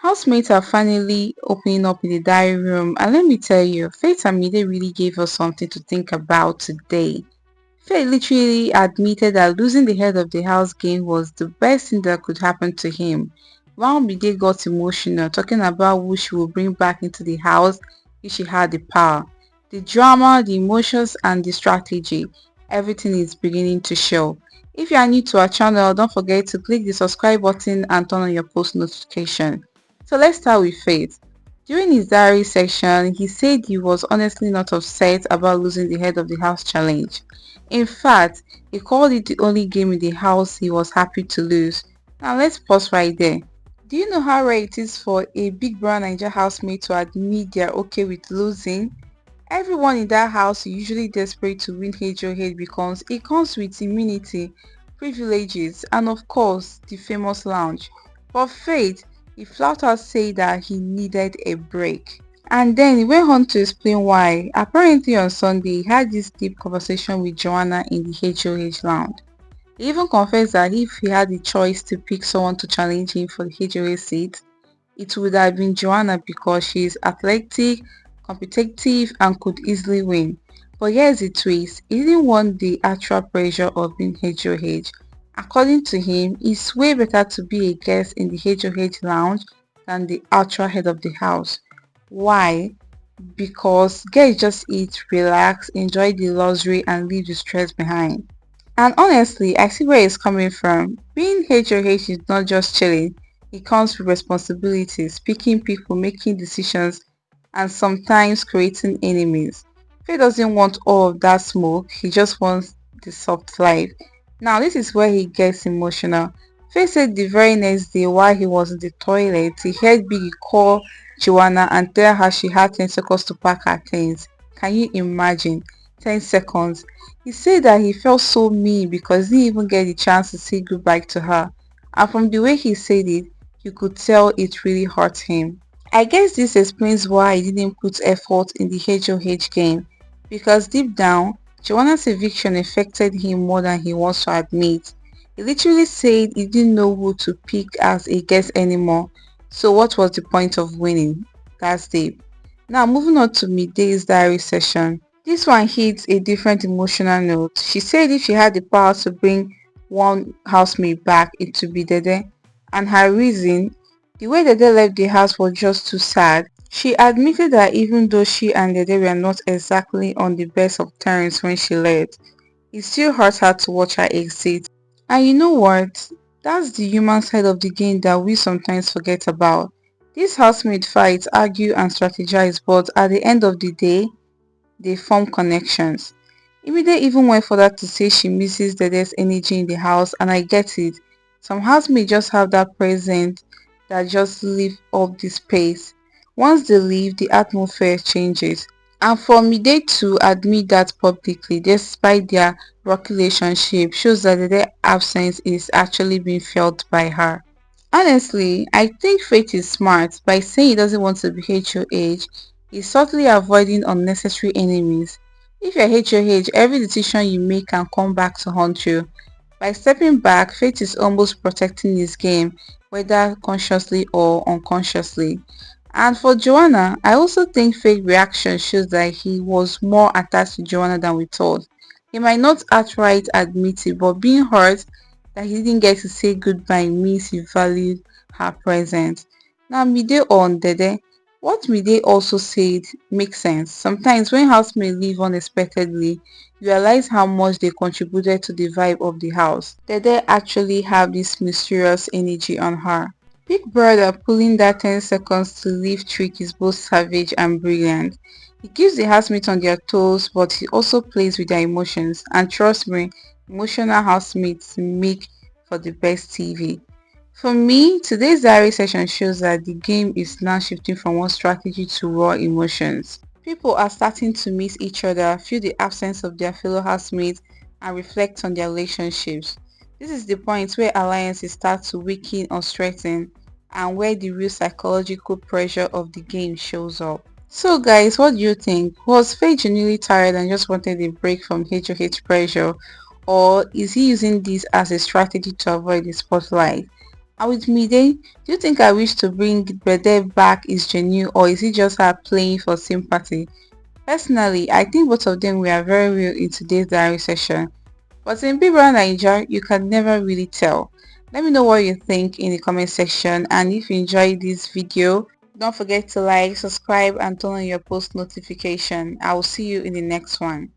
Housemates are finally opening up in the diary room, and let me tell you, Faith and Mide really gave us something to think about today. Faith literally admitted that losing the head of the house game was the best thing that could happen to him. While Mide got emotional, talking about who she would bring back into the house if she had the power. The drama, the emotions, and the strategy, everything is beginning to show. If you are new to our channel, don't forget to click the subscribe button and turn on your post notification. So let's start with Faith. During his diary section, he said he was honestly not upset about losing the head of the house challenge. In fact, he called it the only game in the house he was happy to lose. Now let's pause right there. Do you know how rare it is for a big brown Niger housemate to admit they're okay with losing? Everyone in that house is usually desperate to win HOH because it comes with immunity, privileges, and of course, the famous lounge. But Faith, he flat out said that he needed a break. And then he went on to explain why. Apparently on Sunday, he had this deep conversation with Joanna in the HOH lounge. He even confessed that if he had the choice to pick someone to challenge him for the HOH seat, it would have been Joanna because she is athletic, competitive, and could easily win. But here's the twist, he didn't want the actual pressure of being HOH. According to him, it's way better to be a guest in the HOH lounge than the actual head of the house. Why? Because guys just eat, relax, enjoy the luxury and leave the stress behind. And honestly, I see where it's coming from. Being HOH is not just chilling, it comes with responsibilities, picking people, making decisions, and sometimes creating enemies. Faye doesn't want all of that smoke, he just wants the soft life. Now, this is where he gets emotional. Faye said the very next day while he was in the toilet, he heard Biggie call Joanna and tell her she had 10 seconds to pack her things. Can you imagine? 10 seconds. He said that he felt so mean because he didn't even get the chance to say goodbye to her. And from the way he said it, you could tell it really hurt him. I guess this explains why he didn't put effort in the HOH game. Because deep down, Joanna's eviction affected him more than he wants to admit. He literally said he didn't know who to pick as a guest anymore. So what was the point of winning? That's deep. Now moving on to Midday's diary session. This one hits a different emotional note. She said if she had the power to bring one housemate back, it would be Dede. And her reason, the way Dede left the house was just too sad. She admitted that even though she and Dede were not exactly on the best of terms when she left, it still hurt her to watch her exit. And you know what? That's the human side of the game that we sometimes forget about. These housemate fights, argue and strategize, but at the end of the day, they form connections. Imide even went further to say she misses Dede's energy in the house, and I get it. Some housemates just have that presence that just live up the space. Once they leave, the atmosphere changes. And for Midday to admit that publicly, despite their rocky relationship, shows that their absence is actually being felt by her. Honestly, I think Faith is smart. By saying he doesn't want to be HOH, he's subtly avoiding unnecessary enemies. If you're HOH, every decision you make can come back to haunt you. By stepping back, Faith is almost protecting his game, whether consciously or unconsciously. And for Joanna, I also think Faith's reaction shows that he was more attached to Joanna than we thought. He might not outright admit it, but being hurt that he didn't get to say goodbye means he valued her presence. Now, Midday on Dede, what Midday also said makes sense. Sometimes when housemates leave unexpectedly, you realize how much they contributed to the vibe of the house. Dede actually have this mysterious energy on her. Big Brother pulling that 10 seconds to leave trick is both savage and brilliant. He keeps the housemates on their toes, but he also plays with their emotions. And trust me, emotional housemates make for the best TV. For me, today's diary session shows that the game is now shifting from one strategy to raw emotions. People are starting to miss each other, feel the absence of their fellow housemates, and reflect on their relationships. This is the point where alliances start to weaken or strengthen, and where the real psychological pressure of the game shows up. So guys, what do you think? Was Faye genuinely tired and just wanted a break from HOH pressure? Or is he using this as a strategy to avoid the spotlight? And with Midday, do you think I wish to bring Dede back is genuine or is it just her playing for sympathy? Personally, I think both of them were very real in today's diary session. But in BBNaijaS, you can never really tell. Let me know what you think in the comment section, and if you enjoyed this video, don't forget to like, subscribe and turn on your post notification. I will see you in the next one.